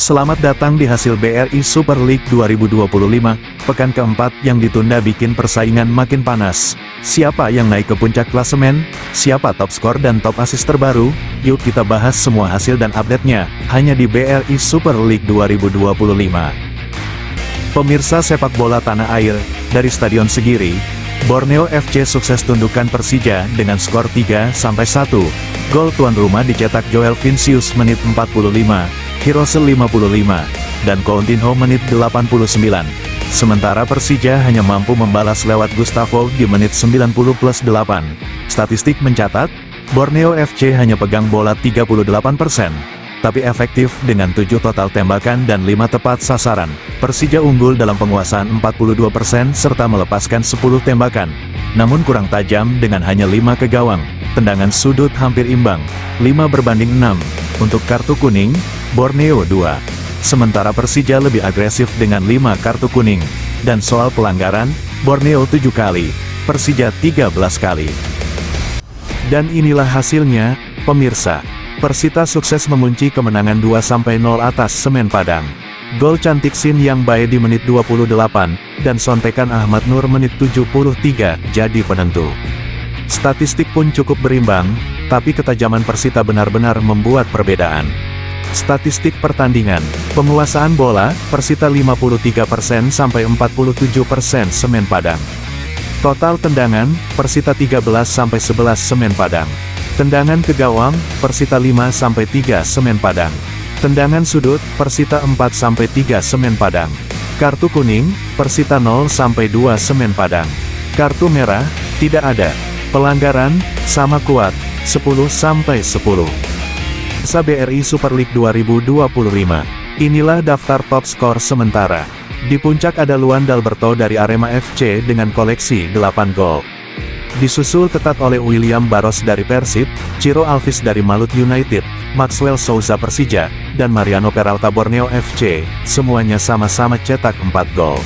Selamat datang di hasil BRI Super League 2025, pekan keempat yang ditunda bikin persaingan makin panas. Siapa yang naik ke puncak klasemen? Siapa top skor dan top assist terbaru? Yuk kita bahas semua hasil dan update-nya, hanya di BRI Super League 2025. Pemirsa sepak bola tanah air, dari Stadion Segiri, Borneo FC sukses tundukkan Persija dengan skor 3-1. Gol tuan rumah dicetak Joel Vincius menit 45. Hirose 55, dan Coutinho menit 89. Sementara Persija hanya mampu membalas lewat Gustavo di menit 90+8. Statistik mencatat, Borneo FC hanya pegang bola 38%, tapi efektif dengan 7 total tembakan dan 5 tepat sasaran. Persija unggul dalam penguasaan 42% serta melepaskan 10 tembakan, namun kurang tajam dengan hanya 5 ke gawang. Tendangan sudut hampir imbang, 5-6. Untuk kartu kuning, Borneo 2. Sementara Persija lebih agresif dengan 5 kartu kuning. Dan soal pelanggaran, Borneo 7 kali, Persija 13 kali. Dan inilah hasilnya, pemirsa. Persita sukses mengunci kemenangan 2-0 atas Semen Padang. Gol cantik Sin Yang Bae di menit 28, dan sontekan Ahmad Nur menit 73, jadi penentu. Statistik pun cukup berimbang, tapi ketajaman Persita benar-benar membuat perbedaan. Statistik pertandingan, penguasaan bola, Persita 53% sampai 47% Semen Padang. Total tendangan, Persita 13 sampai 11 Semen Padang. Tendangan ke gawang, Persita 5 sampai 3 Semen Padang. Tendangan sudut, Persita 4 sampai 3 Semen Padang. Kartu kuning, Persita 0 sampai 2 Semen Padang. Kartu merah, tidak ada. Pelanggaran, sama kuat, 10 sampai 10. BRI Super League 2025. Inilah daftar top skor sementara. Di puncak ada Luan Dalberto dari Arema FC dengan koleksi 8 gol. Disusul ketat oleh William Barros dari Persib, Ciro Alvis dari Malut United, Maxwell Souza Persija, dan Mariano Peralta Borneo FC, semuanya sama-sama cetak 4 gol.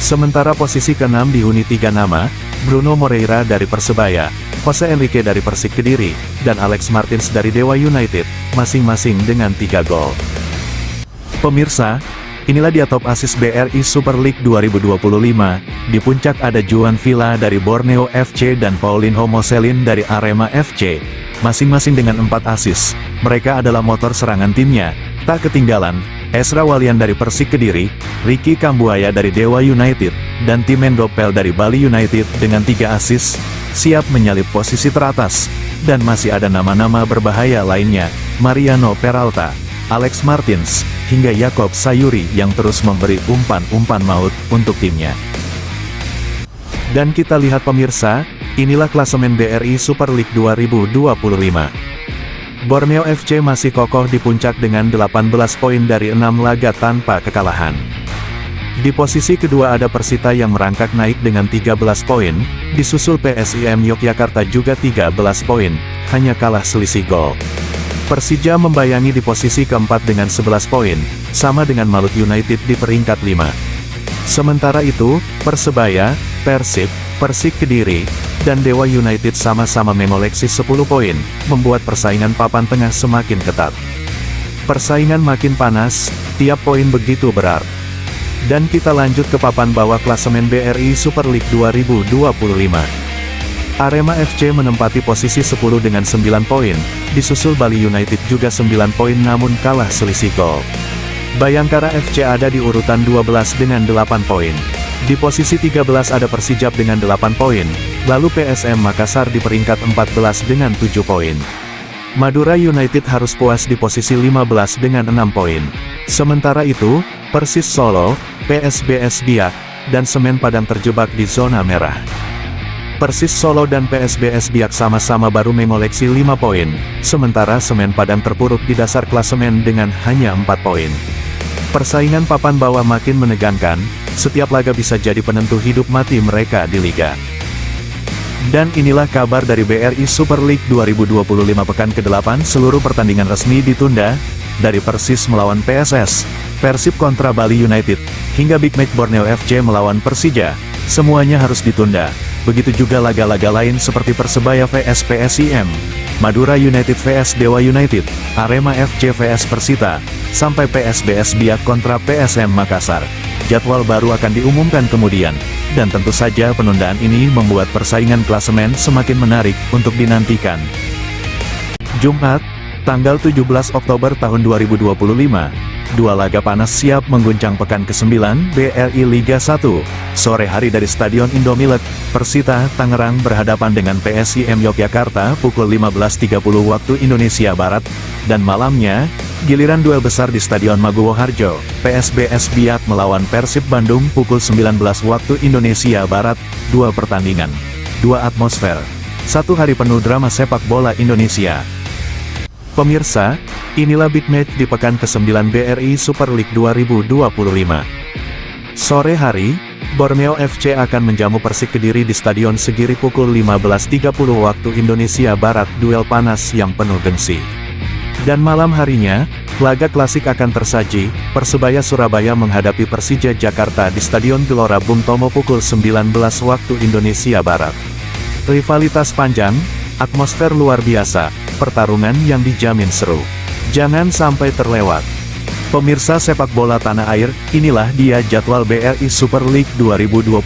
Sementara posisi ke-6 dihuni 3 nama, Bruno Moreira dari Persebaya, Jose Enrique dari Persik Kediri, dan Alex Martins dari Dewa United, masing-masing dengan 3 gol. Pemirsa, inilah dia top assist BRI Super League 2025, di puncak ada Juan Villa dari Borneo FC dan Paulinho Moselin dari Arema FC, masing-masing dengan 4 assist. Mereka adalah motor serangan timnya, tak ketinggalan, Ezra Walian dari Persik Kediri, Ricky Kambuaya dari Dewa United, dan Timendo Pel dari Bali United dengan 3 assist, siap menyalip posisi teratas. Dan masih ada nama-nama berbahaya lainnya, Mariano Peralta, Alex Martins, hingga Yakob Sayuri yang terus memberi umpan-umpan maut untuk timnya. Dan kita lihat pemirsa, inilah klasemen BRI Super League 2025. Borneo FC masih kokoh di puncak dengan 18 poin dari 6 laga tanpa kekalahan. Di posisi kedua ada Persita yang merangkak naik dengan 13 poin, disusul PSIM Yogyakarta juga 13 poin, hanya kalah selisih gol. Persija membayangi di posisi keempat dengan 11 poin, sama dengan Malut United di peringkat 5. Sementara itu, Persebaya, Persib, Persik Kediri, dan Dewa United sama-sama mengoleksi 10 poin, membuat persaingan papan tengah semakin ketat. Persaingan makin panas, tiap poin begitu berat. Dan kita lanjut ke papan bawah klasemen BRI Super League 2025. Arema FC menempati posisi 10 dengan 9 poin, disusul Bali United juga 9 poin namun kalah selisih gol. Bayangkara FC ada di urutan 12 dengan 8 poin. Di posisi 13 ada Persijap dengan 8 poin, lalu PSM Makassar di peringkat 14 dengan 7 poin. Madura United harus puas di posisi 15 dengan 6 poin. Sementara itu, Persis Solo, PSBS Biak, dan Semen Padang terjebak di zona merah. Persis Solo dan PSBS Biak sama-sama baru mengoleksi 5 poin, sementara Semen Padang terpuruk di dasar klasemen dengan hanya 4 poin. Persaingan papan bawah makin menegangkan, setiap laga bisa jadi penentu hidup mati mereka di liga. Dan inilah kabar dari BRI Super League 2025 pekan ke-8, seluruh pertandingan resmi ditunda, dari Persis melawan PSS, Persib kontra Bali United, hingga Big Match Borneo FC melawan Persija, semuanya harus ditunda. Begitu juga laga-laga lain seperti Persebaya vs PSIM, Madura United vs Dewa United, Arema FC vs Persita, sampai PSBS Biak kontra PSM Makassar. Jadwal baru akan diumumkan kemudian, dan tentu saja penundaan ini membuat persaingan klasemen semakin menarik untuk dinantikan. Jumat, tanggal 17 Oktober tahun 2025, dua laga panas siap mengguncang pekan ke-9 BRI Liga 1. Sore hari dari Stadion Indomilek, Persita Tangerang berhadapan dengan PSIM Yogyakarta pukul 15.30 waktu Indonesia Barat, dan malamnya, giliran duel besar di Stadion Maguwo Harjo, PSBS Biak melawan Persib Bandung pukul 19 waktu Indonesia Barat. Dua pertandingan, dua atmosfer, satu hari penuh drama sepak bola Indonesia. Pemirsa, inilah big match di pekan ke-9 BRI Super League 2025. Sore hari, Borneo FC akan menjamu Persik Kediri di Stadion Segiri pukul 15.30 waktu Indonesia Barat, duel panas yang penuh gengsi. Dan malam harinya, laga klasik akan tersaji, Persebaya Surabaya menghadapi Persija Jakarta di Stadion Gelora Bung Tomo pukul 19 waktu Indonesia Barat. Rivalitas panjang, atmosfer luar biasa, pertarungan yang dijamin seru. Jangan sampai terlewat. Pemirsa sepak bola tanah air, inilah dia jadwal BRI Super League 2025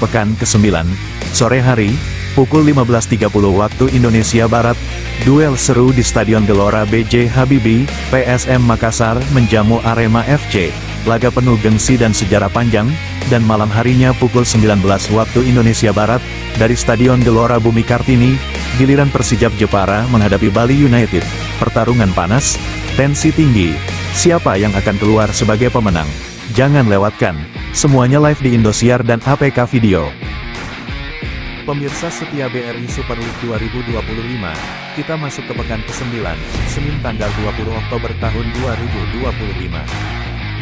pekan ke-9. Sore hari, pukul 15.30 waktu Indonesia Barat, duel seru di Stadion Gelora B.J. Habibie, PSM Makassar menjamu Arema FC. Laga penuh gengsi dan sejarah panjang, dan malam harinya pukul 19 waktu Indonesia Barat, dari Stadion Gelora Bumi Kartini, giliran Persijap Jepara menghadapi Bali United. Pertarungan panas, tensi tinggi. Siapa yang akan keluar sebagai pemenang? Jangan lewatkan. Semuanya live di Indosiar dan APK Video. Pemirsa setia BRI Super League 2025, kita masuk ke pekan ke-9, Senin tanggal 20 Oktober tahun 2025.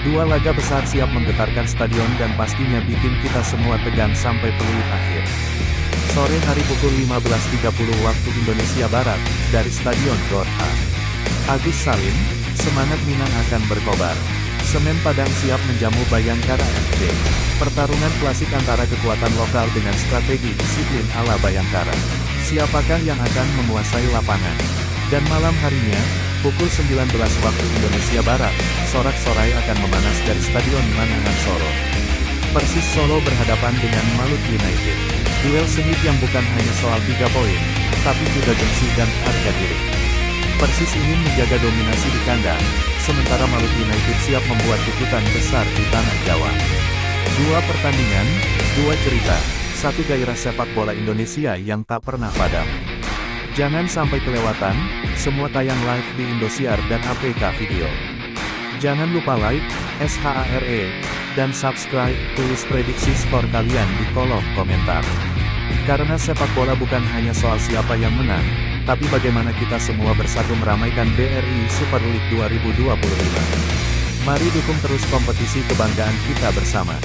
Dua laga besar siap menggetarkan stadion dan pastinya bikin kita semua tegang sampai peluit akhir. Sore hari pukul 15.30 waktu Indonesia Barat, dari Stadion Gorha Agus Salim, semangat Minang akan berkobar. Semen Padang siap menjamu Bayangkara FC. Pertarungan klasik antara kekuatan lokal dengan strategi disiplin ala Bayangkara. Siapakah yang akan menguasai lapangan? Dan malam harinya, pukul 19 waktu Indonesia Barat, sorak-sorai akan memanas dari Stadion Manahan Solo. Persis Solo berhadapan dengan Maluku United. Duel sengit yang bukan hanya soal 3 poin, tapi juga gengsi dan harga diri. Persis ingin menjaga dominasi di kandang, sementara Maluku United siap membuat kejutan besar di tanah Jawa. Dua pertandingan, dua cerita, satu gairah sepak bola Indonesia yang tak pernah padam. Jangan sampai kelewatan, semua tayang live di Indosiar dan APK Video. Jangan lupa like, SHARE, dan subscribe, tulis prediksi skor kalian di kolom komentar. Karena sepak bola bukan hanya soal siapa yang menang, tapi bagaimana kita semua bersatu meramaikan BRI Super League 2025. Mari dukung terus kompetisi kebanggaan kita bersama.